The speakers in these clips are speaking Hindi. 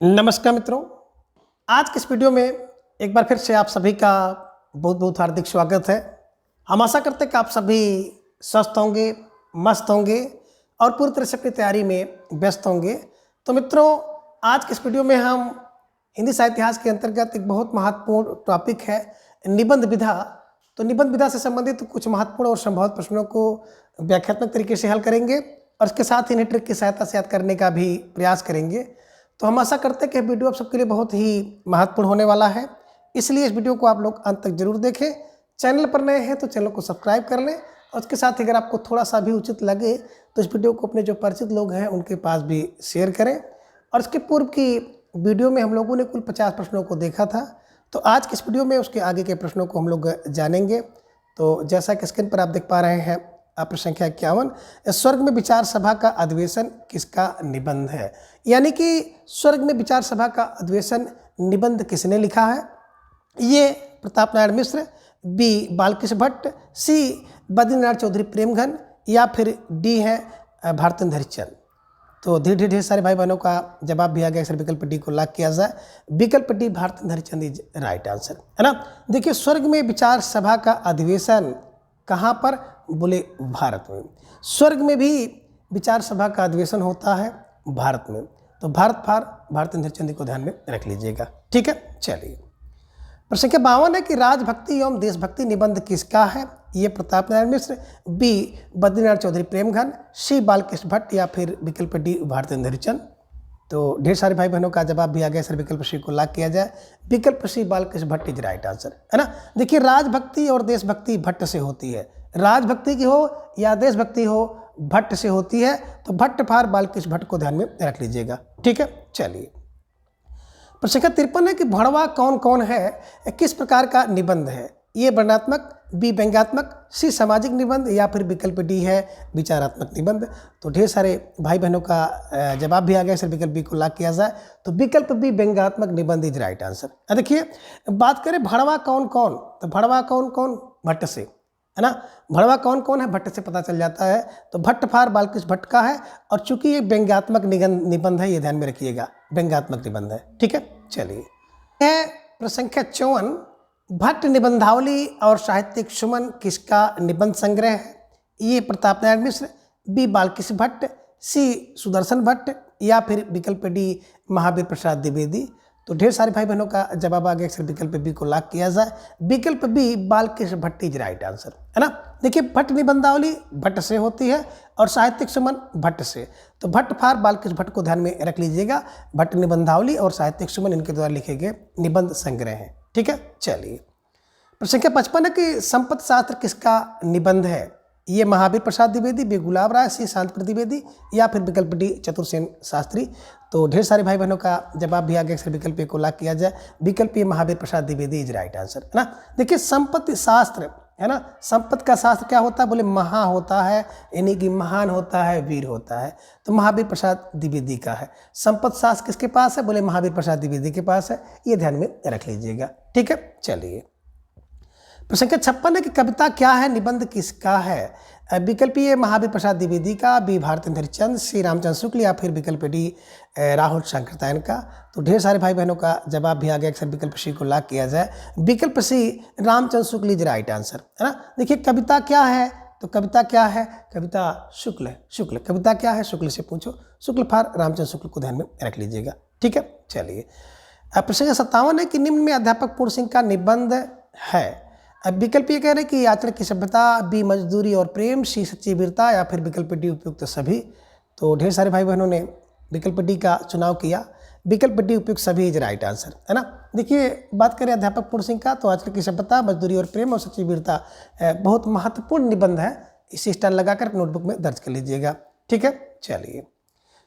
नमस्कार मित्रों, आज के इस वीडियो में एक बार फिर से आप सभी का बहुत बहुत हार्दिक स्वागत है। हम आशा करते हैं कि आप सभी स्वस्थ होंगे, मस्त होंगे और पूरी तरह से अपनी तैयारी में व्यस्त होंगे। तो मित्रों, आज के इस वीडियो में हम हिंदी साहित्य इतिहास के अंतर्गत एक बहुत महत्वपूर्ण टॉपिक है निबंध विधा। तो निबंध विधा से संबंधित कुछ महत्वपूर्ण और संभव प्रश्नों को व्याख्यात्मक तरीके से हल करेंगे और इसके साथ ही इन्हें ट्रिक की सहायता से याद करने का भी प्रयास करेंगे। तो हम आशा करते हैं कि वीडियो आप सबके लिए बहुत ही महत्वपूर्ण होने वाला है, इसलिए इस वीडियो को आप लोग अंत तक जरूर देखें। चैनल पर नए हैं तो चैनल को सब्सक्राइब कर लें और उसके साथ ही अगर आपको थोड़ा सा भी उचित लगे तो इस वीडियो को अपने जो परिचित लोग हैं उनके पास भी शेयर करें। और इसके पूर्व की वीडियो में हम लोगों ने कुल 50 प्रश्नों को देखा था, तो आज की इस वीडियो में उसके आगे के प्रश्नों को हम लोग जानेंगे। तो जैसा कि स्क्रीन पर आप देख पा रहे हैं, प्रश्न संख्या 51, स्वर्ग में विचार सभा का अधिवेशन किसका निबंध है? यानी कि स्वर्ग में विचार सभा का अधिवेशन निबंध किसने लिखा है? ये प्रताप नारायण मिश्र, बी बालकृष्ण भट्ट, सी बद्रीनाथ चौधरी प्रेमघन या फिर डी है भारतेंद्र हरिश्चंद्र। तो धीरे धीरे सारे भाई बहनों का जवाब भी आ गया। सर विकल्प डी को लॉक किया जाए। विकल्प D Bharatendra Harishchandra is right answer, है ना। देखिए, स्वर्ग में विचार सभा का अधिवेशन कहाँ पर? बोले भारत में। स्वर्ग में भी विचार सभा का अधिवेशन होता है भारत में। तो भारत फार भारतेंद्र हरिश्चंद्र को ध्यान में रख लीजिएगा, ठीक है। चलिए, प्रश्न संख्या 52 है कि राजभक्ति एवं देशभक्ति निबंध किसका है? ये प्रताप नारायण मिश्र, बी बद्रीनाथ चौधरी प्रेमघन, सी बालकृष्ण भट्ट या फिर विकल्प डी भारतेंद्र हरिश्चंद्र। तो ढेर सारे भाई बहनों का जवाब भी आ गया। सर विकल्प सी को लॉक किया जाए। विकल्प C Balkrishna Bhatt is right answer, है ना। देखिए, राजभक्ति और देशभक्ति भट्ट से होती है। राजभक्ति की हो या देशभक्ति हो, भट्ट से होती है। तो भट्ट फार बालकृष्ण भट्ट को ध्यान में रख लीजिएगा, ठीक है। चलिए, प्रश्न संख्या 53 है कि भड़वा कौन कौन है, किस प्रकार का निबंध है? ये वर्णनात्मक, बी व्यंग्यात्मक, सी सामाजिक निबंध या फिर विकल्प डी है विचारात्मक निबंध। तो ढेर सारे भाई बहनों का जवाब भी आ गया। सर विकल्प बी को लॉक किया जाए। तो विकल्प बी व्यंग्यात्मक निबंध इज राइट आंसर। देखिए, बात करें भड़वा कौन कौन, तो भड़वा कौन कौन भट्ट से, है ना। भड़वा कौन कौन है भट्ट से पता चल जाता है। तो भट्ट फार बालकृष्ण भट्ट का है और चूंकि ये व्यंग्यात्मक निबंध है, ये ध्यान में रखिएगा, व्यंग्यात्मक निबंध है, ठीक है। चलिए, प्रश्न संख्या 54, भट्ट निबंधावली और साहित्यिक सुमन किसका निबंध संग्रह है? ये प्रताप नारायण मिश्र, बी बालकृष्ण भट्ट, सी सुदर्शन भट्ट या फिर विकल्प डी महावीर प्रसाद द्विवेदी। तो ढेर सारे भाई बहनों का जवाब आ गया। अक्सर विकल्प बी को लॉक किया जाए। विकल्प B Balkrishna Bhatt is right answer, है ना। देखिए, भट्ट निबंधावली भट्ट से होती है और साहित्यिक सुमन भट्ट से। तो भट्ट फार बालकृष्ण भट्ट को ध्यान में रख लीजिएगा। भट्ट निबंधावली और साहित्यिक सुमन इनके द्वारा लिखे गए निबंध संग्रह हैं, ठीक है। चलिए, प्रश्न संख्या 55 है कि संपत्ति शास्त्र किसका निबंध है? ये महावीर प्रसाद द्विवेदी, बी गुलाब राय, सी शांत द्विवेदी या फिर विकल्प डी चतुर्सेन शास्त्री। तो ढेर सारे भाई बहनों का जवाब भी आ गया। सर विकल्प को लॉक किया जाए। विकल्प ये Mahavir Prasad Dwivedi is right answer, है ना। देखिए, संपत्ति शास्त्र, है ना, संपत्ति का शास्त्र क्या होता है? बोले महा होता है, यानी कि महान होता है, वीर होता है। तो महावीर प्रसाद द्विवेदी का है। संपत्ति शास्त्र किसके पास है? बोले महावीर प्रसाद द्विवेदी के पास है। ये ध्यान में रख लीजिएगा, ठीक है। चलिए, प्रश्न संख्या 56 है कि कविता क्या है, निबंध किसका है? विकल्प ये महावीर प्रसाद द्विवेदी का, बी भारतेंद्र हरिश्चंद्र, सी रामचंद्र शुक्ल या फिर विकल्प डी राहुल शंकरतायन का। तो ढेर सारे भाई बहनों का जवाब भी आ गया। अक्सर विकल्प सी को लॉक किया जाए। विकल्प सी Ramchandra Shukla is right answer, है ना। देखिए, कविता क्या है? तो कविता क्या है? कविता शुक्ल है, शुक्ल। कविता क्या है? शुक्ल से पूछो। शुक्ल फार रामचंद्र शुक्ल को ध्यान में रख लीजिएगा, ठीक है। चलिए, प्रश्न संख्या 57 है कि निम्न में अध्यापक पूर्ण सिंह का निबंध है। अब विकल्प ये कह रहे हैं कि आचरण की सभ्यता, बी मजदूरी और प्रेम, सी सच्ची वीरता या फिर विकल्प डी उपयुक्त सभी। तो ढेर सारे भाई बहनों ने विकल्प डी का चुनाव किया। विकल्प डी उपयुक्त सभी इज राइट आंसर, है ना। देखिए, बात करें अध्यापक पूर्ण सिंह का, तो आचरण की सभ्यता, मजदूरी और प्रेम और सच्ची वीरता बहुत महत्वपूर्ण निबंध है। इसी स्टाइल लगाकर नोटबुक में दर्ज कर लीजिएगा, ठीक है। चलिए,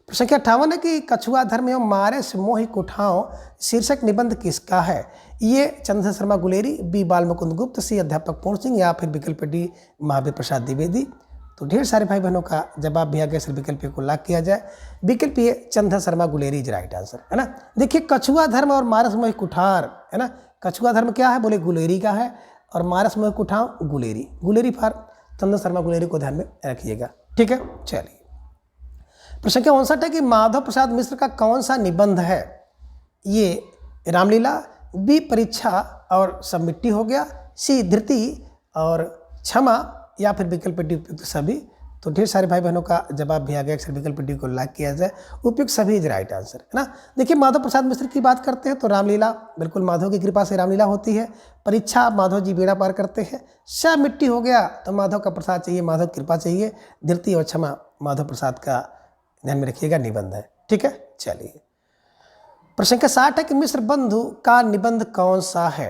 प्रश्न संख्या 58 है कि कछुआ धर्म एवं मारे से मोहि कुठाओं शीर्षक निबंध किसका है? ये चंद्र शर्मा गुलेरी, बी बाल मुकुंद गुप्त, सी अध्यापक पूर्ण सिंह या फिर विकल्प डी महावीर प्रसाद द्विवेदी। तो ढेर सारे भाई बहनों का जवाब भी आ गया। सर विकल्प को लॉक किया जाए। विकल्प ये Chandra Sharma Guleri is right answer, है ना। देखिए, कछुआ धर्म और मारस मोहि कुठार, है ना। कछुआ धर्म क्या है? बोले गुलेरी का है और मारस मोहि कुठाओं गुलेरी। गुलेरी फार चंद्र शर्मा गुलेरी को ध्यान में रखिएगा, ठीक है। चलिए, प्रश्न संख्या 59 है कि माधव प्रसाद मिश्र का कौन सा निबंध है? ये रामलीला, बी परीक्षा और सब मिट्टी हो गया, सी धृति और क्षमा, या फिर विकल्प डी उपयुक्त सभी। तो ढेर सारे भाई बहनों का जवाब भी आ गया। अक्सर विकल्प डी को लाइक किया जाए, उपयुक्त सभी इज राइट आंसर, है ना। देखिए माधव प्रसाद मिश्र की बात करते हैं तो रामलीला बिल्कुल माधव की कृपा से रामलीला होती है। परीक्षा माधव जी बेड़ा पार करते हैं। सब मिट्टी हो गया तो माधव का प्रसाद चाहिए, माधव की कृपा चाहिए। धृति और क्षमा माधव प्रसाद का ध्यान में रखिएगा निबंध है, ठीक है। चलिए प्रश्न संख्या 60 है कि मिश्र बंधु का निबंध कौन सा है।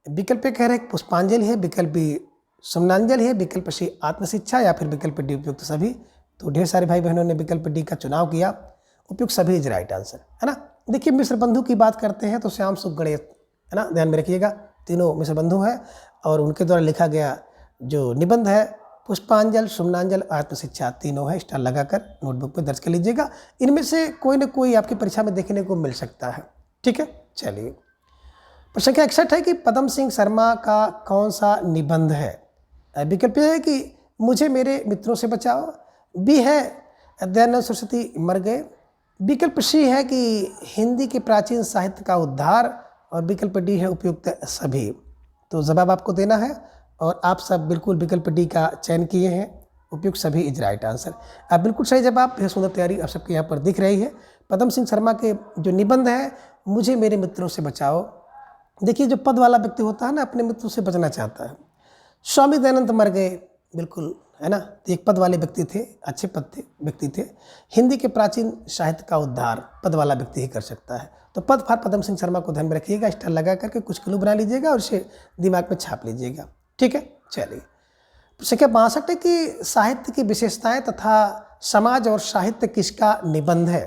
विकल्प कह रहे हैं पुष्पांजलि है, विकल्प बी सुमनांजलि है, विकल्प सी आत्मशिक्षा, या फिर विकल्प डी उपयुक्त सभी। तो ढेर सारे भाई बहनों ने विकल्प डी का चुनाव किया, उपयुक्त सभी इज राइट आंसर, है ना। देखिए मिश्र बंधु की बात करते हैं तो श्याम सुख गणेश, है ना, ध्यान में रखिएगा। तीनों मिश्र बंधु हैं और उनके द्वारा लिखा गया जो निबंध है पुष्पांजल, सुमनांजल, आत्मशिक्षा, तीनों है। स्टार लगाकर नोटबुक में दर्ज कर लीजिएगा। इनमें से कोई ना कोई आपकी परीक्षा में देखने को मिल सकता है, ठीक है। चलिए प्रश्न संख्या 61 है कि पदम सिंह शर्मा का कौन सा निबंध है। विकल्प है कि मुझे मेरे मित्रों से बचाओ, बी है दयानंद सरस्वती मर गए, विकल्प सी है कि हिंदी के प्राचीन साहित्य का उद्धार, और विकल्प डी है उपयुक्त सभी। तो जवाब आपको देना है और आप सब बिल्कुल विकल्प डी का चयन किए हैं, उपयुक्त सभी इज राइट आंसर। अब बिल्कुल सही जवाब, यह सुंदर तैयारी आप सबके यहाँ पर दिख रही है। पदम सिंह शर्मा के जो निबंध है मुझे मेरे मित्रों से बचाओ। देखिए जो पद वाला व्यक्ति होता है ना, अपने मित्रों से बचना चाहता है। स्वामी दयानंद मर गए, बिल्कुल, है ना, एक पद वाले व्यक्ति थे, अच्छे पद थे, व्यक्ति थे। हिंदी के प्राचीन साहित्य का उद्धार पद वाला व्यक्ति ही कर सकता है। तो पद फार पदम सिंह शर्मा को ध्यान में रखिएगा, स्टार लगा करके कुछ क्लू बना लीजिएगा और इसे दिमाग में छाप लीजिएगा, ठीक है। चलिए संख्या 62 है कि साहित्य की विशेषताएं तथा समाज और साहित्य किसका निबंध है।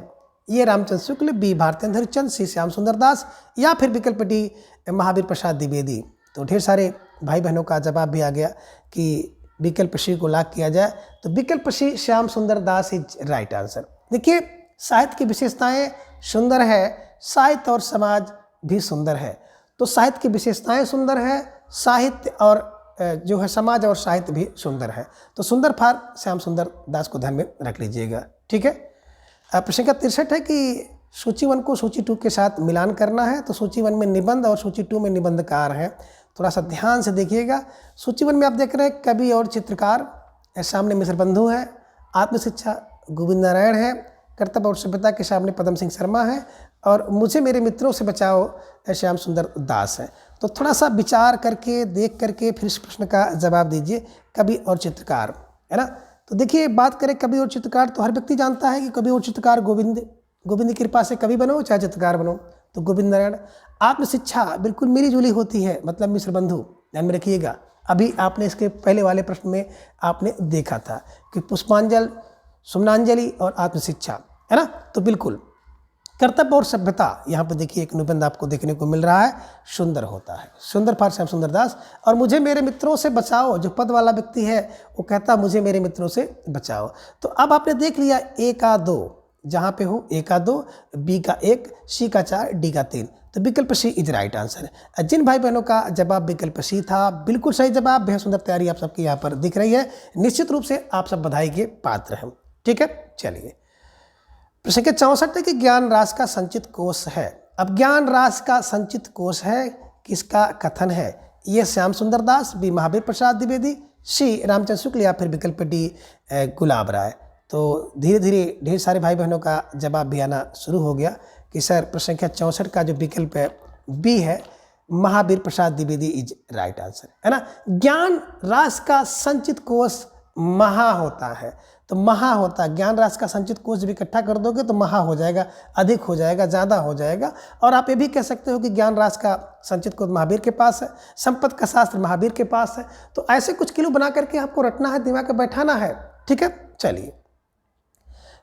ये रामचंद्र शुक्ल, बी भारतेंद्र हरिश्चंद्र, सी श्याम सुंदर दास, या फिर विकल्प डी महावीर प्रसाद द्विवेदी। तो ढेर सारे भाई बहनों का जवाब भी आ गया कि विकल्प सी को लॉक किया जाए। तो विकल्प सी श्याम सुंदर दास इज राइट आंसर। देखिए साहित्य की विशेषताएं सुंदर है, साहित्य और समाज भी सुंदर है। तो साहित्य की विशेषताएं सुंदर है, साहित्य और जो है समाज और साहित्य भी सुंदर है। तो सुंदर फार श्याम सुंदर दास को ध्यान में रख लीजिएगा, ठीक है। प्रश्न का 63 है कि सूची 1 को सूची 2 के साथ मिलान करना है। तो सूची 1 में निबंध और सूची 2 में निबंधकार है। थोड़ा सा ध्यान से देखिएगा। सूची 1 में आप देख रहे हैं कवि और चित्रकार, सामने मिश्र बंधु है, आत्मशिक्षा गोविंद नारायण है, कर्तव्य और सभ्यता के सामने पदम सिंह शर्मा है, और मुझे मेरे मित्रों से बचाओ श्याम सुंदर दास है। तो थोड़ा सा विचार करके देख करके फिर इस प्रश्न का जवाब दीजिए, कवि और चित्रकार, है ना। तो देखिए बात करें कवि और चित्रकार तो हर व्यक्ति जानता है कि कवि और चित्रकार गोविंद की कृपा से कवि बनो चाहे चित्रकार बनो, तो गोविंद नारायण। आत्मशिक्षा बिल्कुल मिली जुली होती है, मतलब मिश्र बंधु, ध्यान में रखिएगा। अभी आपने इसके पहले वाले प्रश्न में आपने देखा था कि पुष्पांजल, सुमनांजलि और आत्मशिक्षा, है ना। तो बिल्कुल कर्तव्य और सभ्यता, यहाँ पर देखिए एक निबंध आपको देखने को मिल रहा है, सुंदर होता है, सुंदर फार श्याम सुंदर दास। और मुझे मेरे मित्रों से बचाओ, जो पद वाला व्यक्ति है वो कहता मुझे मेरे मित्रों से बचाओ। तो अब आपने देख लिया ए का 2, जहाँ पे हो ए का 2, बी का 1, सी का 4, डी का 3। तो विकल्प सी इज राइट आंसर है। जिन भाई बहनों का जवाब विकल्प सी था, बिल्कुल सही जवाब, बेहद सुंदर तैयारी आप सबकी यहाँ पर दिख रही है। निश्चित रूप से आप सब बधाई के पात्र हैं, ठीक है। चलिए प्रश्न के 64 है कि ज्ञान रास का संचित कोश है। अब ज्ञान रास का संचित कोश है किसका कथन है। ये श्याम सुंदर दास, बी महावीर प्रसाद द्विवेदी, सी रामचंद्र शुक्ल, या फिर विकल्प डी गुलाब राय। तो धीरे धीरे ढेर सारे भाई बहनों का जवाब भी आना शुरू हो गया कि सर प्रश्न संख्या 64 का जो विकल्प है बी है Mahavir Prasad Dwivedi is right answer, है ना। ज्ञान रास का संचित कोश महा होता है। तो महा होता है, ज्ञान राशि का संचित कोश जब इकट्ठा कर दोगे तो महा हो जाएगा, अधिक हो जाएगा, ज़्यादा हो जाएगा। और आप ये भी कह सकते हो कि ज्ञान राशि का संचित कोश महावीर के पास है, संपत्ति का शास्त्र महावीर के पास है। तो ऐसे कुछ किलो बना करके आपको रटना है, दिमाग में बैठाना है, ठीक है। चलिए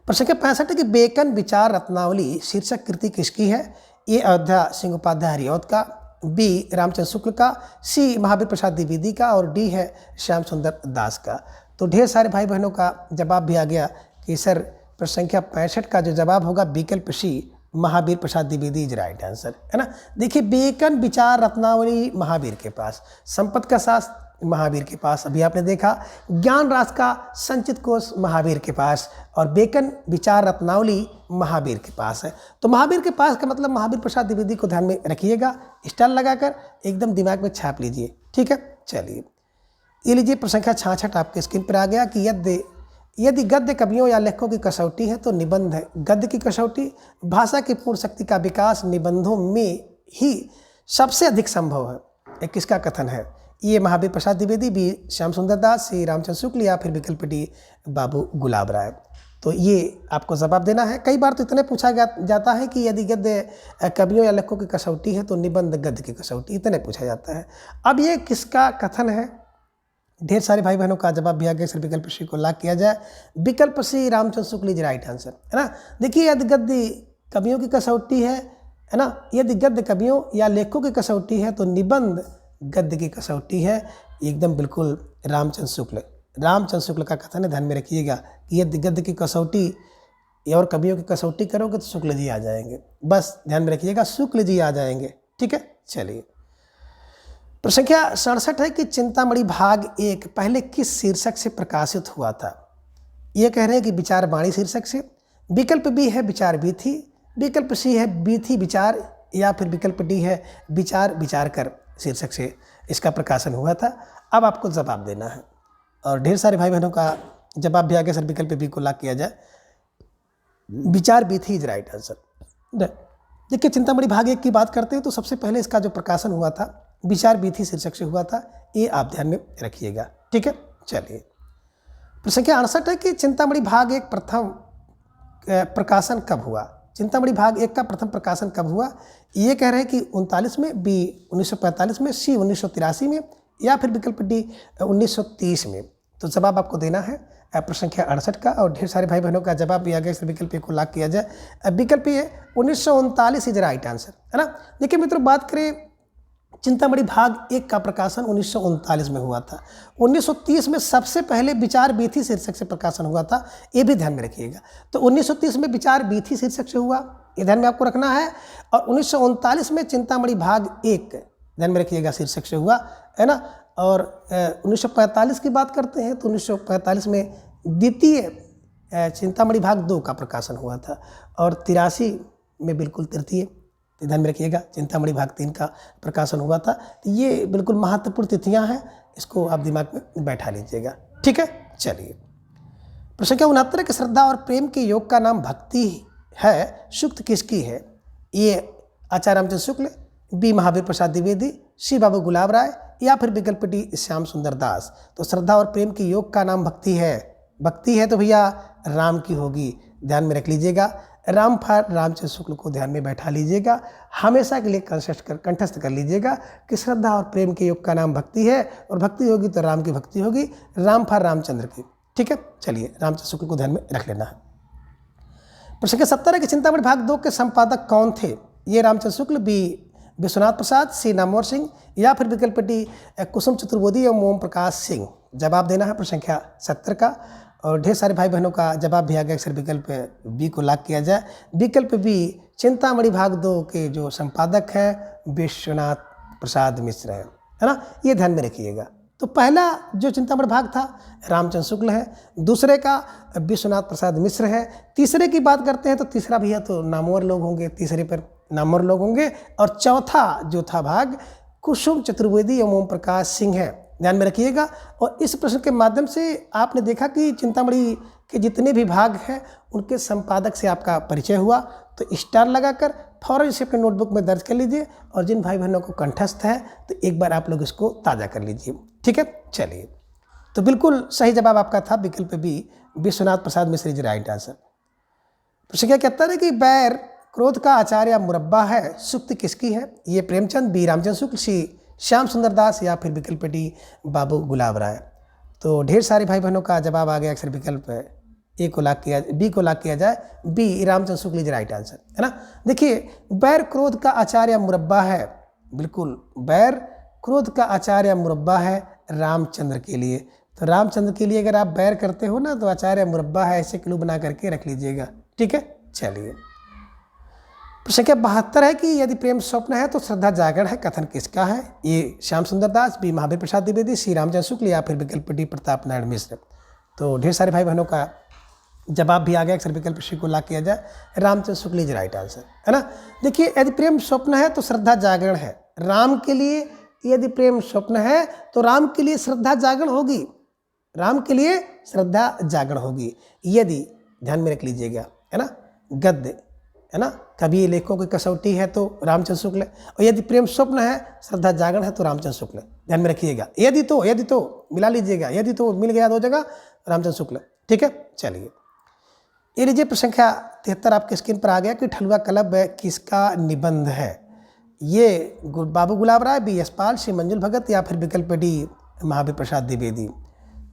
प्रश्न के 65 है कि बेकन विचार रत्नावली शीर्षक कृति किसकी है। ये अयोध्या सिंह उपाध्याय हरिऔध का, बी रामचंद्र शुक्ल का, सी महावीर प्रसाद द्विवेदी का, और डी है श्याम सुंदर दास का। तो ढेर सारे भाई बहनों का जवाब भी आ गया कि सर प्रश्न संख्या 65 का जो जवाब होगा विकल्प सी Mahavir Prasad Dwivedi is right answer, है ना। देखिए बेकन विचार रत्नावली महावीर के पास, संपत्ति का शास्त्र महावीर के पास। अभी आपने देखा ज्ञान रास का संचित कोश महावीर के पास और बेकन विचार रत्नावली महावीर के पास है। तो महावीर के पास का मतलब महावीर प्रसाद द्विवेदी को ध्यान में रखिएगा, स्टार लगाकर एकदम दिमाग में छाप लीजिए। ठीक है, चलिए ये लीजिए प्रश्न संख्या 66 आपके स्क्रीन पर आ गया कि यदि गद्य कवियों या लेखकों की कसौटी है तो निबंध है गद्य की कसौटी। भाषा की पूर्ण शक्ति का विकास निबंधों में ही सबसे अधिक संभव है। एक किसका कथन है? ये महावीर प्रसाद द्विवेदी, बी श्याम सुंदर दास, सी रामचंद्र शुक्ल या फिर विकल्प डी बाबू गुलाब राय। तो ये आपको जवाब देना है। कई बार तो इतने पूछा जाता है कि यदि गद्य कवियों या लेखकों की कसौटी है तो निबंध गद्य की कसौटी, इतने पूछा जाता है। अब ये किसका कथन है? ढेर सारे भाई बहनों का जवाब भी आ गया। सर विकल्प सी को लॉक किया जाए। विकल्प सी Ramchandra Shukla is right answer, है ना। देखिए यदि गद्य कवियों की कसौटी है ना, यदि गद्य कवियों या लेखकों की कसौटी है तो निबंध गद्य की कसौटी है। एकदम बिल्कुल रामचंद्र शुक्ल का कथन है, ध्यान में रखिएगा कि यदि गद्य की कसौटी और कवियों की कसौटी करोगे तो शुक्ल जी आ जाएंगे। बस ध्यान में रखिएगा, शुक्ल जी आ जाएंगे। ठीक है, चलिए प्रश्न संख्या 67 है कि चिंतामणि भाग 1 पहले किस शीर्षक से प्रकाशित हुआ था? ये कह रहे हैं कि विचार वाणी शीर्षक से। विकल्प बी है विचार बीथी, विकल्प सी है बीथी विचार या फिर विकल्प डी है विचार विचार कर शीर्षक से इसका प्रकाशन हुआ था। अब आपको जवाब देना है और ढेर सारे भाई बहनों का जवाब भी आ गया। सर विकल्प बी को लॉक किया जाए। विचार बीथी इज राइट आंसर। देखिए चिंतामणि भाग 1 की बात करते हैं तो सबसे पहले इसका जो प्रकाशन हुआ था विचार बीथी शीर्षक से हुआ था। ये आप ध्यान में रखिएगा। ठीक है, चलिए प्रश्न संख्या 68 है कि चिंतामणि भाग 1 प्रथम प्रकाशन कब हुआ? चिंतामणि भाग 1 का प्रथम प्रकाशन कब हुआ? ये कह रहे हैं कि 39 में, बी 1945 में, सी 1983 में या फिर विकल्प डी 1930 में। तो जवाब आपको देना है प्रश्न संख्या 68 का और ढेर सारे भाई बहनों का जवाब भी आ गया। इस विकल्प को लॉक किया जाए। विकल्प ये 1939 इज राइट आंसर, है ना। देखिए मित्रों, बात करें चिंतामणि भाग 1 का प्रकाशन 1939 में हुआ था। 1930 में सबसे पहले विचार बीथी शीर्षक से प्रकाशन हुआ था, ये भी ध्यान में रखिएगा। तो 1930 में विचार बीथी शीर्षक से हुआ, ये ध्यान में आपको रखना है। और 1939 में चिंतामणि भाग 1 ध्यान में रखिएगा शीर्षक से हुआ, है ना। और 1945 की बात करते हैं तो 1945 में द्वितीय चिंतामणि भाग 2 का प्रकाशन हुआ था और 83 में बिल्कुल तृतीय, ध्यान में रखिएगा, चिंतामणि भाग 3 का प्रकाशन हुआ था। तो ये बिल्कुल महत्वपूर्ण तिथियां हैं, इसको आप दिमाग में बैठा लीजिएगा। ठीक है, चलिए प्रश्न संख्या 69 कि श्रद्धा और प्रेम के योग का नाम भक्ति है, सुक्त किसकी है? ये आचार्य रामचंद्र शुक्ल, बी महावीर प्रसाद द्विवेदी, सी बाबू गुलाब राय या फिर विकल्प डी श्याम सुंदर दास। तो श्रद्धा और प्रेम के योग का नाम भक्ति है तो भैया राम की होगी, ध्यान में रख लीजिएगा। राम फार रामचंद्र शुक्ल को ध्यान में बैठा लीजिएगा, हमेशा के लिए कंठस्थ कर लीजिएगा कि श्रद्धा और प्रेम के योग का नाम भक्ति है और भक्ति होगी तो राम की भक्ति होगी, राम फार रामचंद्र की। ठीक है, चलिए रामचंद्र शुक्ल को ध्यान में रख लेना है। प्रश्न संख्या 70 के चिंतामणि भाग 2 के संपादक कौन थे? ये रामचंद्र शुक्ल, बी विश्वनाथ प्रसाद, सी नामवर सिंह या फिर विकल्प डी कुसुम चतुर्वेदी एवं ओम प्रकाश सिंह। जवाब देना है प्रश्न संख्या 70 का और ढेर सारे भाई बहनों का जवाब भी आ गया। अक्सर विकल्प बी को लॉक किया जाए। विकल्प बी चिंतामणि भाग 2 के जो संपादक हैं विश्वनाथ प्रसाद मिश्र है ना, ये ध्यान में रखिएगा। तो पहला जो चिंतामणि भाग था रामचंद्र शुक्ल है, दूसरे का विश्वनाथ प्रसाद मिश्र है, तीसरे की बात करते हैं तो तीसरा भैया तो नामवर लोग होंगे, तीसरे पर नामवर लोग होंगे और चौथा जो था भाग कुसुम चतुर्वेदी एवं ओम प्रकाश सिंह है, ध्यान में रखिएगा। और इस प्रश्न के माध्यम से आपने देखा कि चिंतामणि के जितने भी भाग हैं उनके संपादक से आपका परिचय हुआ। तो स्टार लगाकर फौरन इसे अपने नोटबुक में दर्ज कर लीजिए और जिन भाई बहनों को कंठस्थ है तो एक बार आप लोग इसको ताज़ा कर लीजिए। ठीक है, चलिए तो बिल्कुल सही जवाब आपका था विकल्प B Vishwanath Prasad Mishra is right answer. प्रश्न क्या कहता है कि बैर क्रोध का आचार्य मुरब्बा है, सुक्त किसकी है? ये प्रेमचंद, बी रामचंद्र शुक्ल, सी श्याम सुंदर दास या फिर विकल्प डी बाबू गुलाब राय। तो ढेर सारे भाई बहनों का जवाब आ गया। अक्सर विकल्प ए को लॉक किया, बी को लॉक किया जाए, B Ramchandra Shukla is right answer, है ना। देखिए बैर क्रोध का आचार्य मुरब्बा है, बिल्कुल बैर क्रोध का आचार्य मुरब्बा है रामचंद्र के लिए। तो रामचंद्र के लिए अगर आप बैर करते हो ना तो आचार्य मुरब्बा है, ऐसे क्लू बना करके रख लीजिएगा। ठीक है, चलिए प्रश्न संख्या 72 है कि यदि प्रेम स्वप्न है तो श्रद्धा जागरण है, कथन किसका है? ए श्याम सुंदर दास, बी महावीर प्रसाद द्विवेदी, सी रामचंद्र शुक्ल या फिर विकल्प डी प्रताप नारायण मिश्र। तो ढेर सारे भाई बहनों का जवाब भी आ गया। अक्सर विकल्प सी को ला किया जाए, Ramchandra Shukla is right answer, है ना। देखिए यदि प्रेम स्वप्न है तो श्रद्धा जागरण है। राम के लिए यदि प्रेम स्वप्न है तो राम के लिए श्रद्धा जागरण होगी, राम के लिए श्रद्धा जागरण होगी। यदि ध्यान में रख लीजिएगा, है ना, गद्य, है ना, कभी लेखों की कसौटी है तो रामचंद्र शुक्ल, और यदि प्रेम स्वप्न है श्रद्धा जागरण है तो रामचंद्र शुक्ल। ध्यान में रखिएगा, यदि तो मिला लीजिएगा, यदि तो मिल गया 2 जगह रामचंद्र शुक्ल, ठीक है। चलिए ये लीजिए प्रश्न संख्या 73 आपके स्क्रीन पर आ गया कि ठलुआ कलब किसका निबंध है? ये बाबू गुलाब राय, बी यशपाल, सी मंजुल भगत या फिर विकल्प डी महावीर प्रसाद द्विवेदी।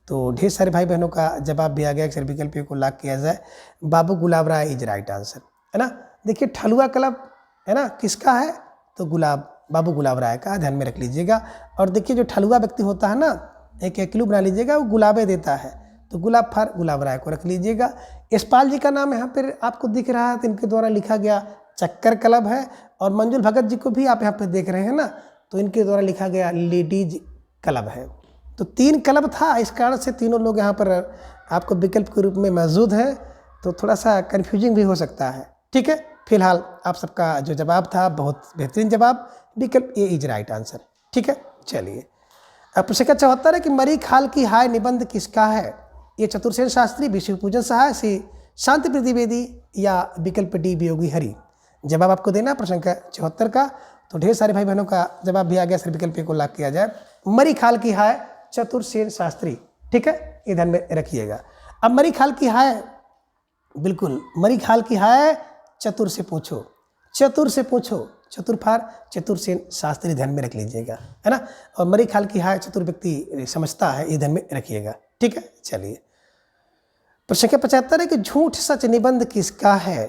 तो ढेर सारे भाई बहनों का जवाब भी आ गया। अक्सर विकल्प को लाख किया जाए, बाबू गुलाब राय इज राइट आंसर, है ना। देखिए ठलुआ कलब, है ना, किसका है? तो बाबू गुलाब राय का, ध्यान में रख लीजिएगा। और देखिए जो ठलुआ व्यक्ति होता है ना, एक क्लू बना लीजिएगा, वो गुलाबे देता है, तो गुलाब फार गुलाब राय को रख लीजिएगा। यशपाल जी का नाम यहाँ पर आपको दिख रहा है, तो इनके द्वारा लिखा गया चक्कर क्लब है। और मंजुल भगत जी को भी आप यहाँ पे देख रहे हैं ना, तो इनके द्वारा लिखा गया लेडीज क्लब है। तो 3 क्लब था, इस कारण से तीनों लोग यहाँ पर आपको विकल्प के रूप में मौजूद हैं, तो थोड़ा सा कन्फ्यूजिंग भी हो सकता है, ठीक है। फिलहाल आप सबका जो जवाब था बहुत बेहतरीन जवाब, विकल्प ए इज राइट आंसर, ठीक है। चलिए अब प्रश्न संख्या 74 है कि मरी खाल की हाय निबंध किसका है? ये चतुर्सेन शास्त्री, विश्व पूजन सहाय, सी शांति द्विवेदी या विकल्प डी वियोगी हरि। जवाब आपको देना प्रश्न संख्या 74 का। तो ढेर सारे भाई बहनों का जवाब भी आ गया। सिर्फ विकल्प को लाख किया जाए, मरी खाल की हाय चतुर्सेन शास्त्री, ठीक है, ये ध्यान में रखिएगा। अब मरी खाल की हाय, बिल्कुल मरी खाल की हाय चतुर से पूछो, चतुर से पूछो, चतुर्फार चतुर्सेन शास्त्री, ध्यान में रख लीजिएगा, है ना। और मरी खाल की हाय चतुर व्यक्ति समझता है, ये ध्यान में रखिएगा, ठीक है। चलिए प्रश्न संख्या 75 है कि झूठ सच निबंध किसका है?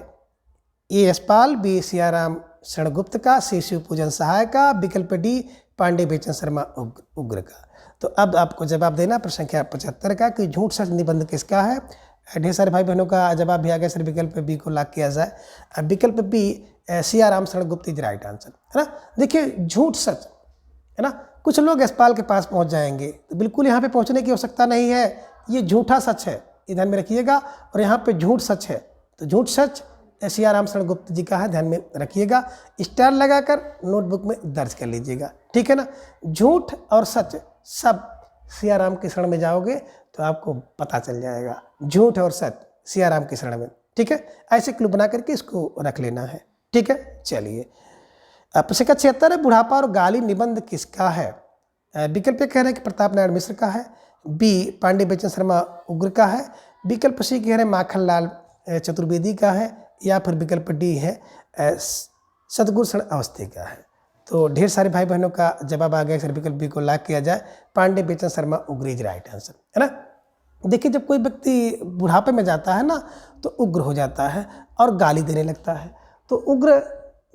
ए यशपाल, बी सियाराम शरणगुप्त का, सी शिव पूजन सहाय का, विकल्प डी पांडे बेचन शर्मा उग्र का। तो अब आपको जवाब देना प्रश्न संख्या 75 का कि झूठ सच निबंध किसका है। ढेर सारे भाई बहनों का जवाब भी आ गया। सर विकल्प बी को लाख किया जाए, विकल्प B Siyaram Sharangupt is right answer, है ना। देखिए झूठ सच, है ना, कुछ लोग यशपाल के पास पहुंच जाएंगे, तो बिल्कुल यहाँ पे पहुंचने की आवश्यकता नहीं है, ये झूठा सच है, ये ध्यान में रखिएगा। और यहाँ पे झूठ सच है, तो झूठ सच सियाराम शरणगुप्त जी का है, ध्यान में रखिएगा। स्टार लगाकर नोटबुक में दर्ज कर लीजिएगा, ठीक है ना। झूठ और सच सब सियाराम के शरण में जाओगे तो आपको पता चल जाएगा, झूठ और सच सियाराम के शरण में, ठीक है। ऐसे क्लू बना करके इसको रख लेना है, ठीक है। चलिए प्रश्न संख्या 76 है बुढ़ापा और गाली निबंध किसका है? विकल्प कह रहे हैं कि प्रताप नारायण मिश्र का है, बी पांडे बेचन शर्मा उग्र का है, विकल्प सी कह रहे हैं माखनलाल चतुर्वेदी का है, या फिर विकल्प डी है सतगुरु शरण अवस्थी का है। तो ढेर सारे भाई बहनों का जवाब आ गया। सर विकल्प बी को लाख किया जाए, पांडे बेचन शर्मा उग्र इज राइट आंसर, है ना। देखिए जब कोई व्यक्ति बुढ़ापे में जाता है ना, तो उग्र हो जाता है और गाली देने लगता है। तो उग्र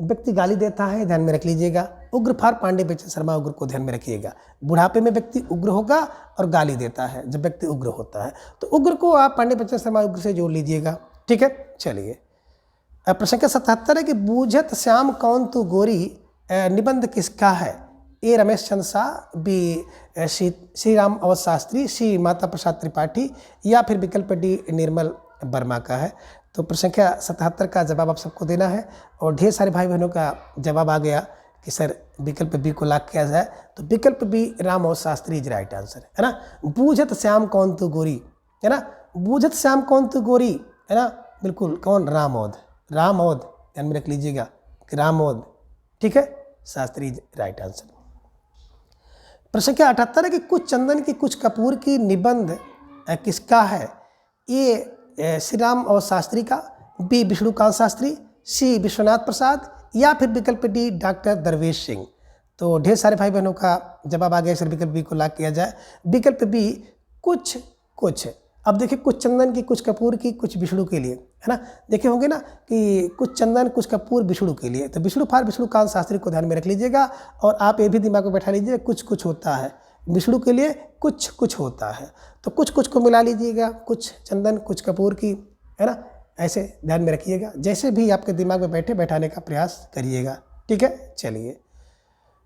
व्यक्ति गाली देता है, ध्यान में रख लीजिएगा। उग्र फार पांडे बेचन शर्मा उग्र को ध्यान में रखिएगा। बुढ़ापे में व्यक्ति उग्र होगा और गाली देता है जब व्यक्ति उग्र होता है, तो उग्र को आप पांडे बेचन शर्मा उग्र से जोड़ लीजिएगा, ठीक है। चलिए प्रश्न संख्या 77 है कि बूझत श्याम कौन तू गोरी निबंध किसका है? ए रमेश चंद्र शाह, बी श्री राम अवध शास्त्री, सी माता प्रसाद त्रिपाठी, या फिर विकल्प डी निर्मल वर्मा का है। तो प्रश्न संख्या 77 का जवाब आप सबको देना है। और ढेर सारे भाई बहनों का जवाब आ गया कि सर विकल्प बी को लाख किया जाए, तो विकल्प B Ram Awadh Shastri is right answer, है ना। बूझत श्याम कौन तू गोरी, है ना, बूझत श्याम कौन तू गोरी, है ना, बिल्कुल कौन? राम अवध, राम अवध, ध्यान में रख लीजिएगा कि राम अवध, ठीक है, शास्त्री इज राइट आंसर। प्रश्न संख्या 78 है कि कुछ चंदन की कुछ कपूर की निबंध किसका है? ए श्री राम और शास्त्री का, बी विष्णुकांत शास्त्री, सी विश्वनाथ प्रसाद, या फिर विकल्प डी डॉक्टर दरवेश सिंह। तो ढेर सारे भाई बहनों का जवाब आ गया। सर विकल्प बी को लाख किया जाए, विकल्प बी कुछ कुछ। अब देखिए कुछ चंदन की कुछ कपूर की कुछ विष्णु के लिए, है ना। देखे होंगे ना कि कुछ चंदन कुछ कपूर विष्णु के लिए, तो विष्णु फार विष्णुकांत शास्त्री को ध्यान में रख लीजिएगा। और आप ये भी दिमाग में बैठा लीजिए कुछ कुछ होता है, विष्णु के लिए कुछ कुछ होता है, तो कुछ कुछ को मिला लीजिएगा, कुछ चंदन कुछ कपूर की, है ना। ऐसे ध्यान में रखिएगा, जैसे भी आपके दिमाग में बैठे बैठाने का प्रयास करिएगा। ठीक है, चलिए।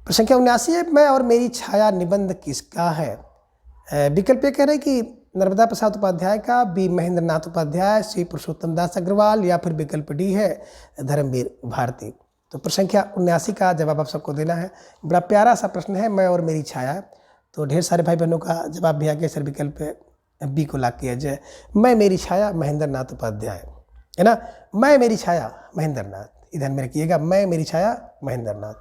प्रश्न संख्या 79 है, मैं और मेरी छाया निबंध किसका है? विकल्प ये कह रहे हैं कि नर्मदा प्रसाद उपाध्याय का, बी महेंद्र नाथ उपाध्याय, सी पुरुषोत्तम दास अग्रवाल, या फिर विकल्प डी है धर्मवीर भारती। तो प्रश्न संख्या 79 का जवाब आप सबको देना है। बड़ा प्यारा सा प्रश्न है, मैं और मेरी छाया। तो ढेर सारे भाई बहनों का जवाब भी आ गया। सर विकल्प बी को लॉक किया जाए, मैं मेरी छाया महेंद्र नाथ उपाध्याय, है ना। मैं मेरी छाया महेंद्र नाथ, ध्यान में रखिएगा, मैं मेरी छाया महेंद्र नाथ।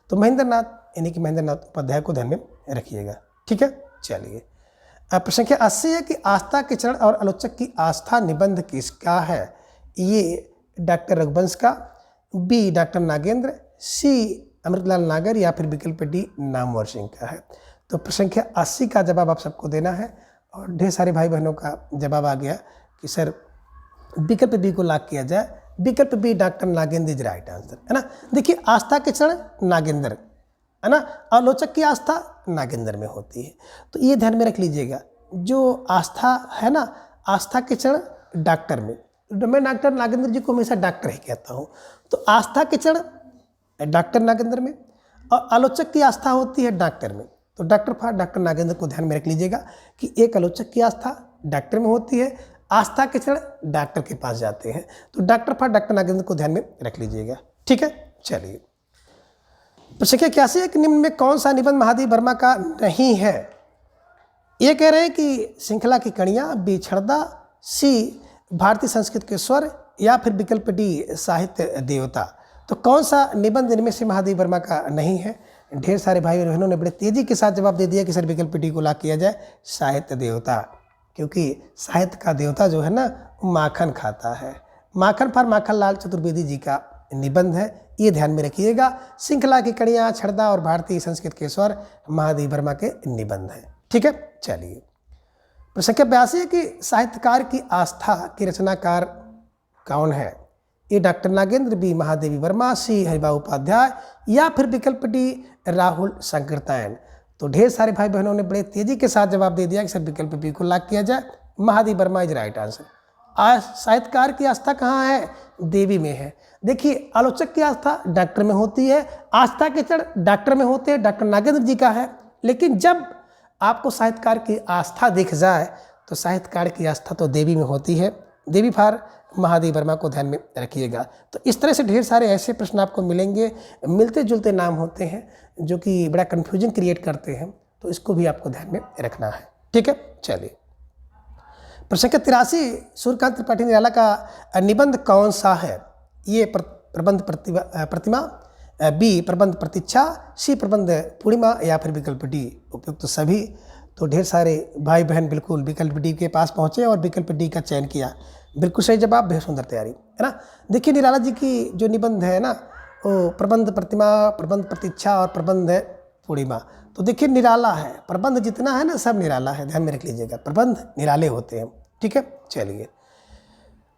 तो महेंद्र नाथ यानी कि महेंद्र नाथ उपाध्याय को ध्यान में रखिएगा। ठीक है, चलिए। प्रश्न संख्या 80 है कि आस्था के चरण और आलोचक की आस्था निबंध किसका है? ये डॉक्टर रघुवंश का, बी डॉक्टर नागेंद्र, सी अमृतलाल नागर, या फिर विकल्प डी नामवर सिंह का है। तो प्रश्न संख्या 80 का जवाब आप सबको देना है। और ढेर सारे भाई बहनों का जवाब आ गया कि सर विकल्प बी को लॉक किया जाए, विकल्प B doctor Nagendra is right answer, है ना। देखिए, आस्था के चरण नागेंद्र, है ना, आलोचक की आस्था नागेंद्र में होती है। तो ये ध्यान में रख लीजिएगा, जो आस्था है ना, आस्था के चरण डॉक्टर में, मैं डॉक्टर नागेंद्र जी को हमेशा डॉक्टर ही कहता हूँ। तो आस्था के चरण डॉक्टर नागेंद्र में और आलोचक की आस्था होती है डॉक्टर में। तो डॉक्टर नागेंद्र को ध्यान में रख लीजिएगा कि एक आलोचक की आस्था डॉक्टर में होती है, आस्था के चरण डॉक्टर के पास जाते हैं। तो डॉक्टर नागेंद्र को ध्यान में रख लीजिएगा। ठीक है, चलिए। प्रश्न संख्या 81 है कि निम्न में कौन सा निबंध महादेव वर्मा का नहीं है? ये कह रहे हैं कि श्रृंखला की कड़ियाँ, बी छड़दा, सी भारतीय संस्कृत के स्वर, या फिर विकल्प डी साहित्य देवता। तो कौन सा निबंध इनमें से महादेव वर्मा का नहीं है? ढेर सारे भाई और बहनों ने बड़े तेजी के साथ जवाब दे दिया कि सर विकल्प डी को लॉक किया जाए, साहित्य देवता। क्योंकि साहित्य का देवता जो है ना, माखन खाता है। माखन पर माखनलाल चतुर्वेदी जी का निबंध है, ये ध्यान में रखिएगा। श्रृंखला की कड़ियाँ, छड़दा और भारतीय संस्कृत के स्वर महादेव वर्मा के निबंध हैं। ठीक है, चलिए। प्रश्न संख्या 82 है कि साहित्यकार की आस्था के रचनाकार कौन है? ए डॉक्टर नागेंद्र, बी महादेवी वर्मा, सी हरिबाबू उपाध्याय, या फिर विकल्प डी राहुल संकीर्तन। तो ढेर सारे भाई बहनों ने बड़े तेजी के साथ जवाब दे दिया कि सर विकल्प बी को लॉक किया जाए, Mahadevi Verma is right answer. साहित्यकार की आस्था कहाँ है? देवी में है। देखिए, आलोचक की आस्था डॉक्टर में होती है, आस्था के चरण डॉक्टर में होते हैं, डॉक्टर नागेंद्र जी का है। लेकिन जब आपको साहित्यकार की आस्था दिख जाए तो साहित्यकार की आस्था तो देवी में होती है। देवी फार महादेव वर्मा को ध्यान में रखिएगा। तो इस तरह से ढेर सारे ऐसे प्रश्न आपको मिलेंगे, मिलते जुलते नाम होते हैं जो कि बड़ा कन्फ्यूजन क्रिएट करते हैं। तो इसको भी आपको ध्यान में रखना है। ठीक है, चलिए। प्रश्न संख्या 83, सूर्यकांत त्रिपाठी निराला का निबंध कौन सा है? ये प्रबंध प्रतिमा, बी प्रबंध प्रतीक्षा, सी प्रबंध पूर्णिमा, या फिर विकल्प डी उपयुक्त तो सभी। तो ढेर सारे भाई बहन बिल्कुल विकल्प डी के पास पहुँचे और विकल्प डी का चयन किया। बिल्कुल सही जवाब, बेहद सुंदर तैयारी, है ना। देखिए, निराला जी की जो निबंध है ना, वो प्रबंध प्रतिमा, प्रबंध प्रतीक्षा और प्रबंध पूर्णिमा। तो देखिए, निराला है, प्रबंध जितना है ना सब निराला है, ध्यान में रख लीजिएगा, प्रबंध निराले होते हैं। ठीक है, चलिए।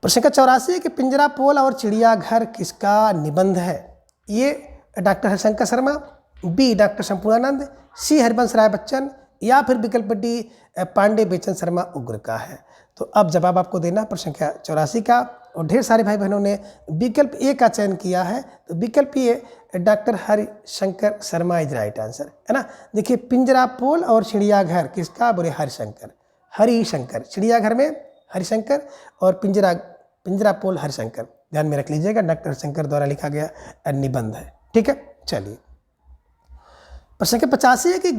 प्रश्न का 84 है कि पिंजरा पोल और चिड़ियाघर किसका निबंध है? ये doctor Harishankar Sharma, B doctor Sampurnanand, C Harivansh Rai Bachchan, या फिर विकल्प डी पांडे बेचन शर्मा उग्र का है। तो अब जवाब आपको देना प्रश्न संख्या 84 का। और ढेर सारे भाई बहनों ने विकल्प ए का चयन किया है। तो विकल्प A doctor Harishankar Sharma is right answer, है ना। देखिए, पिंजरा पोल और चिड़ियाघर किसका? बोले हरिशंकर। चिड़ियाघर में हरिशंकर और पिंजरा पोल हरिशंकर, ध्यान में रख लीजिएगा, डॉक्टर हरिशंकर द्वारा लिखा गया निबंध है। ठीक है, चलिए। प्रश्न संख्या 85 है कि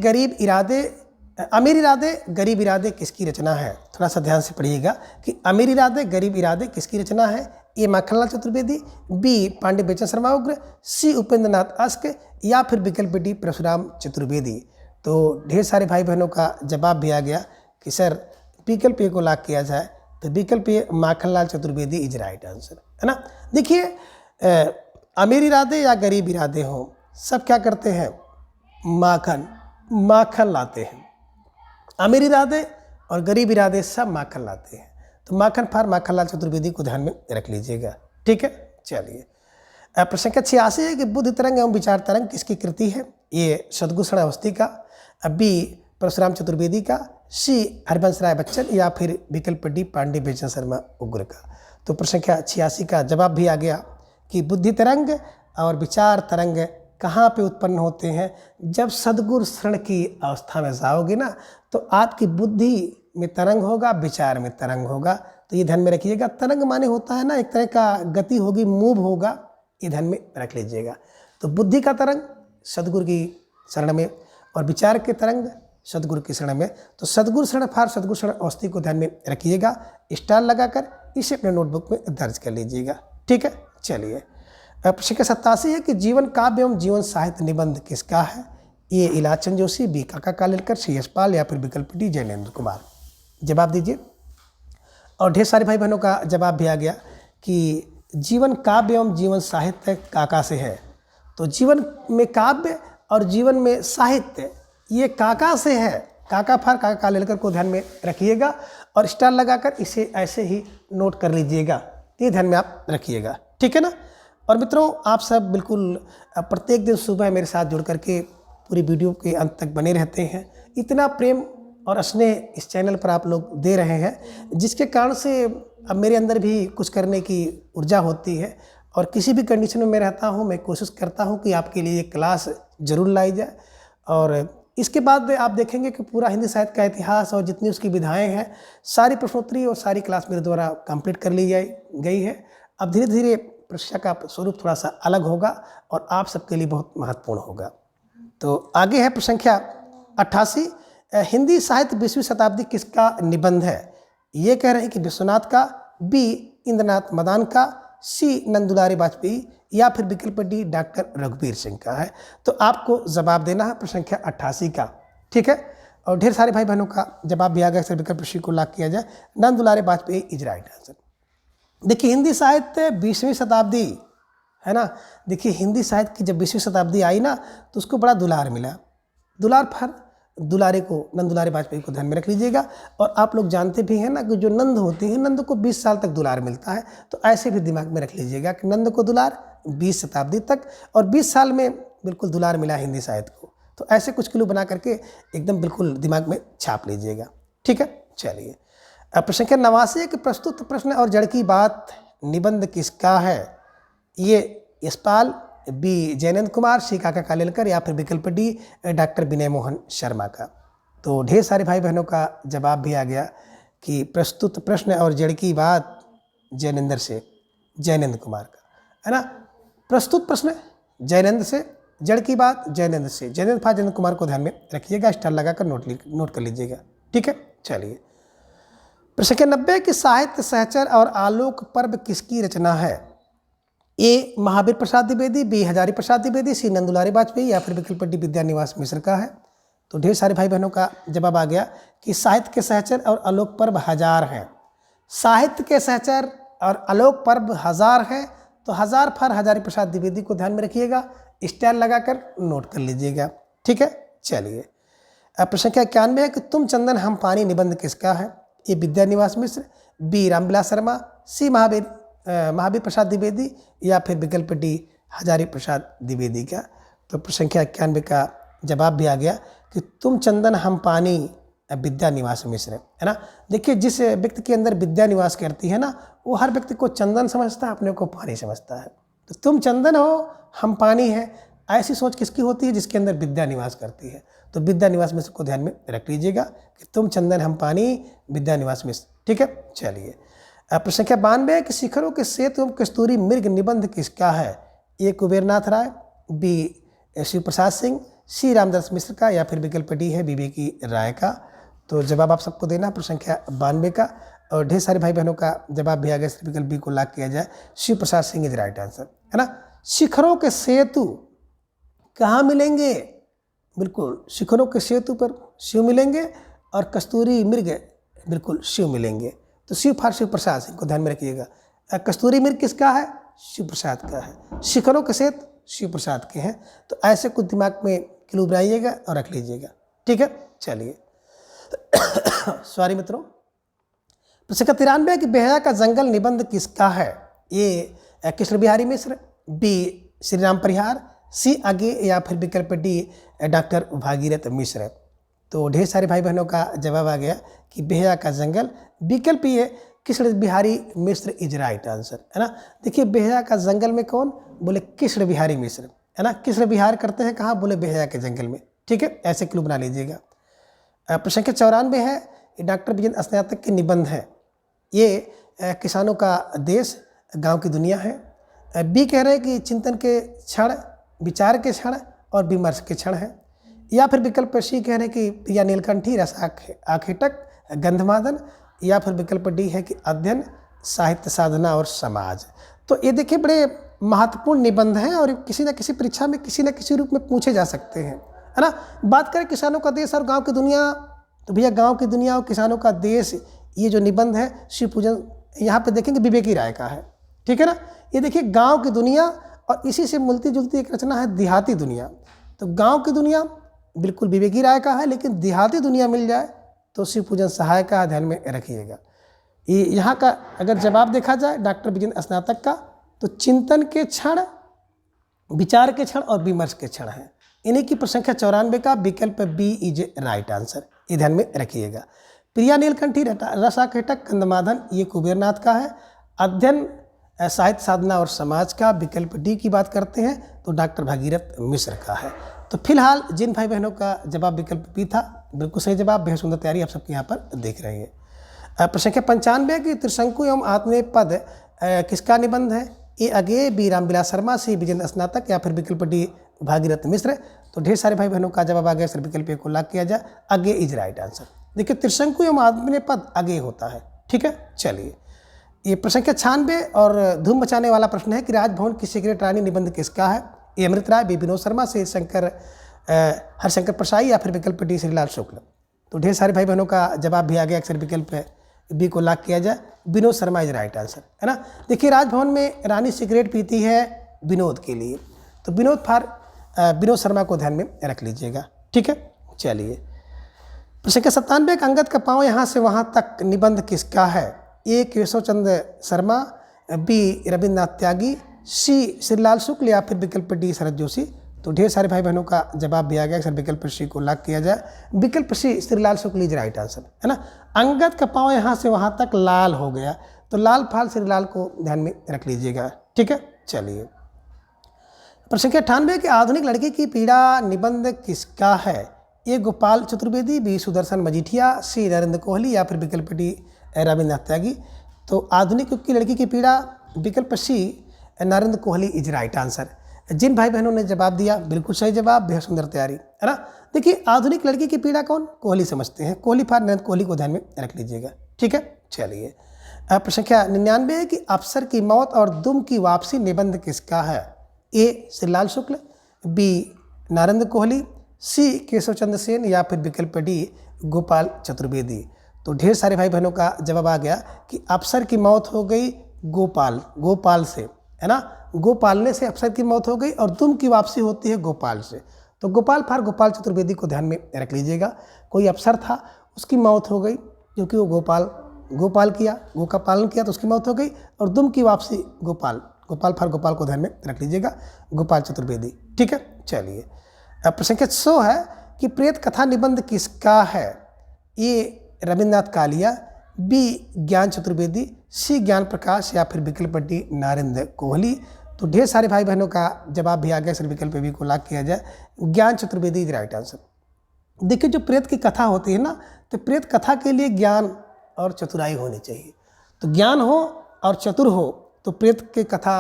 अमीर इरादे गरीब इरादे किसकी रचना है? थोड़ा सा ध्यान से पढ़िएगा कि अमीर इरादे गरीब इरादे किसकी रचना है? ए माखनलाल चतुर्वेदी, बी पांडे बेचन शर्मा उग्र, सी उपेंद्र नाथ अस्क, या फिर विकल्प डी परशुराम चतुर्वेदी। तो ढेर सारे भाई बहनों का जवाब भी आ गया कि सर विकल्प ए को लॉक किया जाए। तो विकल्प A Makhanlal Chaturvedi is right answer, है ना। देखिए, अमीर इरादे या गरीब इरादे हों, सब क्या करते हैं? माखन लाते हैं। अमीर इरादे और गरीब इरादे सब माखन लाते हैं। तो माखन फार माखनलाल चतुर्वेदी को ध्यान में रख लीजिएगा। ठीक है, चलिए। प्रश्न संख्या 86 है कि बुद्धि तरंग एवं विचार तरंग किसकी कृति है? ये सद्भूषण अवस्थी का, बी परशुराम चतुर्वेदी का, सी हरिवंश राय बच्चन, या फिर विकल्प डी पांडे बेचन शर्मा उग्र का। तो प्रश्न संख्या 86 का जवाब भी आ गया कि बुद्धि तरंग और विचार तरंग कहाँ पे उत्पन्न होते हैं? जब सद्गुरु शरण की अवस्था में जाओगे ना, तो आपकी बुद्धि में तरंग होगा, विचार में तरंग होगा। तो ये ध्यान में रखिएगा। तरंग माने होता है ना, एक तरह का गति होगी, मूव होगा, ये ध्यान में रख लीजिएगा। तो बुद्धि का तरंग सद्गुरु की शरण में और विचार के तरंग सद्गुरु की शरण में। तो सद्गुरु शरण फार सद्गुरु शरण अवस्थी को ध्यान में रखिएगा, स्टार लगाकर इसे अपने नोटबुक में दर्ज कर लीजिएगा। ठीक है, चलिए। प्रश्न संख्या 87 है कि जीवन काव्य एवं जीवन साहित्य निबंध किसका है? ए इलाचंद जोशी, बी काका कालेलकर, सी एस पाल या फिर विकल्प डी जैनेन्द्र कुमार। जवाब दीजिए। और ढेर सारे भाई बहनों का जवाब भी आ गया कि जीवन काव्य एवं जीवन साहित्य काका से है। तो जीवन में काव्य और जीवन में साहित्य ये काका से है। काका फार काका कालेलकर को ध्यान में रखिएगा और स्टार लगाकर इसे ऐसे ही नोट कर लीजिएगा। ये ध्यान में आप रखिएगा, ठीक है ना। और मित्रों, आप सब बिल्कुल प्रत्येक दिन सुबह मेरे साथ जुड़ करके पूरी वीडियो के अंत तक बने रहते हैं। इतना प्रेम और स्नेह इस चैनल पर आप लोग दे रहे हैं, जिसके कारण से अब मेरे अंदर भी कुछ करने की ऊर्जा होती है। और किसी भी कंडीशन में मैं रहता हूँ, मैं कोशिश करता हूँ कि आपके लिए एक क्लास ज़रूर लाई जाए। और इसके बाद आप देखेंगे कि पूरा हिंदी साहित्य का इतिहास और जितनी उसकी विधाएँ हैं, सारी प्रश्नोत्तरी और सारी क्लास मेरे द्वारा कंप्लीट कर ली गई है। अब धीरे धीरे परीक्षा का स्वरूप थोड़ा सा अलग होगा और आप सबके लिए बहुत महत्वपूर्ण होगा। तो आगे है प्रश्न संख्या 88, हिंदी साहित्य 20वीं शताब्दी किसका निबंध है? ये कह रहे हैं कि विश्वनाथ का, बी इंद्रनाथ मदान का, सी नंदुलारी वाजपेयी या फिर विकल्प डी डॉक्टर रघुवीर सिंह का है। तो आपको जवाब देना है प्रश्न संख्या 88 का, ठीक है। और ढेर सारे भाई बहनों का जवाब भी आ गया। विकल्प सी को लॉक किया जाए, Nandulari Vajpayee is right answer. देखिए, हिंदी साहित्य 20वीं शताब्दी है ना। देखिए, हिंदी साहित्य की जब 20वीं शताब्दी आई ना, तो उसको बड़ा दुलार मिला। दुलार फर दुलारे को, नंदुलारे वाजपेयी को ध्यान में रख लीजिएगा। और आप लोग जानते भी हैं ना कि जो नंद होती है, नंद को 20 साल तक दुलार मिलता है। तो ऐसे भी दिमाग में रख लीजिएगा कि नंद को दुलार 20 शताब्दी तक, और 20 साल में बिल्कुल दुलार मिला हिंदी साहित्य को। तो ऐसे कुछ क्लू बना करके एकदम बिल्कुल दिमाग में छाप लीजिएगा, ठीक है। चलिए, प्रश्न संख्या 89 कि प्रस्तुत प्रश्न और जड़ की बात निबंध किसका है? ये यशपाल, बी जैनेन्द्र कुमार, सी काका कालेलकर या फिर विकल्प डी डॉक्टर विनय मोहन शर्मा का। तो ढेर सारे भाई बहनों का जवाब भी आ गया कि प्रस्तुत प्रश्न और जड़ की बात जैनेन्द्र कुमार का है ना। प्रस्तुत प्रश्न जैनेन्द्र से, जड़ की बात जैनेन्द्र से, जैनेन्द्र कुमार को ध्यान में रखिएगा, स्टार लगाकर नोट कर लीजिएगा, ठीक है। चलिए, प्रश्न संख्या 90 कि साहित्य सहचर और आलोक पर्व किसकी रचना है? ए महावीर प्रसाद द्विवेदी, बी हजारी प्रसाद द्विवेदी, सी नंदुलारी वाजपेयी या फिर विकल्प डी विद्यानिवास मिश्र का है। तो ढेर सारे भाई बहनों का जवाब आ गया कि साहित्य के सहचर और आलोक पर्व हजार हैं। साहित्य के सहचर और आलोक पर्व हजार हैं। तो हजार फर हजारी प्रसाद द्विवेदी को ध्यान में रखिएगा, स्टार लगाकर नोट कर लीजिएगा, ठीक है। चलिए, प्रश्न संख्या 91 है कि तुम चंदन हम पानी निबंध किसका है? ए विद्यानिवास मिश्र, बी रामविलास शर्मा, सी महावीर प्रसाद द्विवेदी या फिर विकल्प डी हजारी प्रसाद द्विवेदी का। तो प्रश्न संख्या 91 का जवाब भी आ गया कि तुम चंदन हम पानी विद्यानिवास मिश्र, है ना। देखिए, जिस व्यक्ति के अंदर विद्या निवास करती है ना, वो हर व्यक्ति को चंदन समझता है, अपने को पानी समझता है। तो तुम चंदन हो, हम पानी है, ऐसी सोच किसकी होती है? जिसके अंदर विद्या निवास करती है। तो विद्या निवास मिश्र को ध्यान में रख लीजिएगा कि तुम चंदन हम पानी विद्या निवास मिश्र, ठीक है। चलिए, प्रश्न संख्या 92 कि शिखरों के सेतु एवं कस्तूरी मृग निबंध किसका है? ए कुबेरनाथ राय, बी शिव प्रसाद सिंह, सी रामदास मिश्र का या फिर विकल्प डी है विवेकी राय का। तो जवाब आप सबको देना प्रश्न संख्या 92 का। और ढेर सारे भाई बहनों का जवाब भी आ गया, विकल्प बी को लॉक किया जाए, Shiv Prasad Singh is right answer, है ना। शिखरों के सेतु कहाँ मिलेंगे? बिल्कुल, शिखरों के सेतु पर शिव मिलेंगे और कस्तूरी मृग बिल्कुल शिव मिलेंगे। तो शिव प्रसाद सिंह को ध्यान में रखिएगा। कस्तूरी मृग किसका है? शिव प्रसाद का है। शिखरों के सेतु शिव प्रसाद के हैं। तो ऐसे कुछ दिमाग में क्लू बनाइएगा और रख लीजिएगा, ठीक है। चलिए, सॉरी मित्रों, प्रश्न संख्या 93 कि बेहया का जंगल निबंध किसका है? ए कृष्ण बिहारी मिश्र, बी श्री राम परिहार, सी आगे या फिर विकल्प डी डॉक्टर भागीरथ मिश्र। तो ढेर सारे भाई बहनों का जवाब आ गया कि बेहया का जंगल। विकल्प ये कृष्ण बिहारी मिश्र इज राइट आंसर, है ना। देखिए बेहया का जंगल में कौन, बोले कृष्ण बिहारी मिश्र, है ना। कृष्ण बिहार करते हैं कहाँ, बोले बेहया के जंगल में, ठीक है, ऐसे क्लू बना लीजिएगा। प्रश्न संख्या 94 है, ये डॉक्टर विजेंद्र स्नातक के निबंध है। ये किसानों का देश गांव की दुनिया है। बी कह रहे हैं कि चिंतन के क्षण, विचार के क्षण और विमर्श के क्षण है। या फिर विकल्प सी कह रहे हैं कि प्रिया नीलकंठी रस आखेटक गंधमादन। या फिर विकल्प डी है कि अध्ययन, साहित्य साधना और समाज। तो ये देखिए बड़े महत्वपूर्ण निबंध हैं और किसी न किसी परीक्षा में किसी न किसी रूप में पूछे जा सकते हैं, है ना। बात करें किसानों का देश और गांव की दुनिया, तो भैया गांव की दुनिया और किसानों का देश, ये जो निबंध है शिव पूजन, यहाँ पे देखेंगे विवेकी राय का है, ठीक है ना। ये देखिए गांव की दुनिया और इसी से मिलती जुलती एक रचना है देहाती दुनिया। तो गांव की दुनिया बिल्कुल विवेकी राय का है, लेकिन देहाती दुनिया मिल जाए तो शिव पूजन सहाय का ध्यान में रखिएगा। ये यहाँ का अगर जवाब देखा जाए डॉक्टर विजेंद्र स्नातक का, तो चिंतन के क्षण, विचार के क्षण और विमर्श के क्षण है। इन्हीं की प्रसंख्या 94 का विकल्प बी इज राइट आंसर, ये ध्यान में रखिएगा। प्रिया नीलकंठी रसाखेटक कंदमादन, ये कुबेरनाथ का है। अध्ययन, साहित्य साधना और समाज का विकल्प डी की बात करते हैं तो डॉक्टर भागीरथ मिश्र का है। तो फिलहाल जिन भाई बहनों का जवाब विकल्प बी था, बिल्कुल सही जवाब, बेहद सुंदर तैयारी आप सबके यहाँ पर देख रहे हैं। प्रसंख्या 95 की त्रिशंकु एवं आत्मनेय पद किसका निबंध है। ए अगे, बी रामविलास शर्मा, सी विजेंद्र स्नातक, या फिर विकल्प डी भागीरथ मिश्र। तो ढेर सारे भाई बहनों का जवाब आ गया, सर विकल्प ए को लॉक किया जाए, अगे इज राइट आंसर। देखिए त्रिशंकु एवं आत्मनेय पद अगे होता है, ठीक है। चलिए ये प्रसंख्या 96 और धूम मचाने वाला प्रश्न है कि राजभवन की सिगरेट रानी निबंध किसका है। ए अमृत राय, बी विनोद शर्मा, से हरशंकर प्रसाई, या फिर विकल्प डी श्रीलाल शुक्ल। तो ढेर सारे भाई बहनों का जवाब भी आ गया, अक्सर विकल्प बी को लॉक किया जाए, Vinod Sharma is right answer, है ना। देखिए राजभवन में रानी सिगरेट पीती है विनोद के लिए, तो विनोद विनोद शर्मा को ध्यान में रख लीजिएगा, ठीक है। चलिए प्रसंख्या 97 का अंगद का पाँव यहाँ से वहाँ तक निबंध किसका है। ए केशव चंद्र शर्मा, बी रविन्द्रनाथ त्यागी, सी श्रीलाल शुक्ल, या फिर विकल्प डी शरद जोशी। तो ढेर सारे भाई बहनों का जवाब भी आ गया, सर विकल्प सी को लॉक किया जाए, विकल्प सी श्रीलाल शुक्ल इज राइट आंसर, है ना। अंगद का पाँव यहाँ से वहाँ तक लाल हो गया, तो लाल फाल श्रीलाल को ध्यान में रख लीजिएगा, ठीक है। चलिए प्रसंख्या 98 की आधुनिक लड़की की पीड़ा निबंध किसका है। ए गोपाल चतुर्वेदी, बी सुदर्शन मजीठिया, सी नरेंद्र कोहली, या फिर विकल्प डी रविन्द्रनाथ त्यागी। तो आधुनिक युग की लड़की की पीड़ा, विकल्प C Narendra Kohli is right answer. जिन भाई बहनों ने जवाब दिया बिल्कुल सही जवाब, बेहद सुंदर तैयारी, है ना। देखिए आधुनिक लड़की की पीड़ा कौन, कोहली समझते हैं, कोहली फार नरेंद्र कोहली को ध्यान में रख लीजिएगा, ठीक है। चलिए प्रसंख्या 99 की अफसर की मौत और दुम की वापसी निबंध किसका है। ए श्रीलाल शुक्ल, बी नरेंद्र कोहली, सी केशव चंद्र सेन, या फिर विकल्प डी गोपाल चतुर्वेदी। तो ढेर सारे भाई बहनों का जवाब आ गया कि अफसर की मौत हो गई गोपाल से, है ना। गोपालने से अफसर की मौत हो गई और दुम की वापसी होती है गोपाल से। तो गोपाल गोपाल चतुर्वेदी को ध्यान में रख लीजिएगा। कोई अफसर था, उसकी मौत हो गई क्योंकि वो गोपाल किया, गो का पालन किया, तो उसकी मौत हो गई, और दुम की वापसी गोपाल को ध्यान में रख लीजिएगा, गोपाल चतुर्वेदी, ठीक है। चलिए प्रसंख्या 100 है कि प्रेत कथा निबंध किसका है। ए रविन्द्रनाथ कालिया, बी ज्ञान चतुर्वेदी, सी ज्ञान प्रकाश, या फिर विकल्प डी नरेंद्र कोहली। तो ढेर सारे भाई बहनों का जवाब भी आ गया, सर विकल्प बी को लॉक किया जाए, ज्ञान चतुर्वेदी इज राइट आंसर। देखिए जो प्रेत की कथा होती है ना, तो प्रेत कथा के लिए ज्ञान और चतुराई होनी चाहिए। तो ज्ञान हो और चतुर हो तो प्रेत की कथा,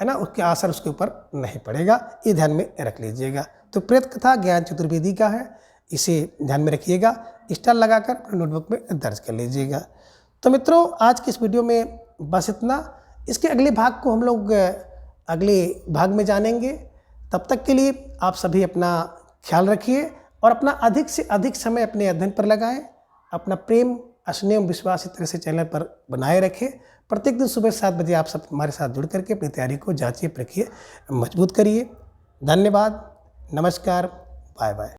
है ना, उसके असर उसके ऊपर नहीं पड़ेगा, ये ध्यान में रख लीजिएगा। तो प्रेत कथा ज्ञान चतुर्वेदी का है, इसे ध्यान में रखिएगा, स्टार लगाकर अपने नोटबुक में दर्ज कर लीजिएगा। तो मित्रों आज की इस वीडियो में बस इतना। इसके अगले भाग को हम लोग अगले भाग में जानेंगे। तब तक के लिए आप सभी अपना ख्याल रखिए और अपना अधिक से अधिक समय अपने अध्ययन पर लगाएं। अपना प्रेम, स्नेह, विश्वास इस तरह से चैनल पर बनाए रखें। प्रत्येक दिन सुबह 7 बजे आप सब हमारे साथ जुड़ करके अपनी तैयारी को जांचिए, परखिए, मजबूत करिए। धन्यवाद, नमस्कार, बाय बाय।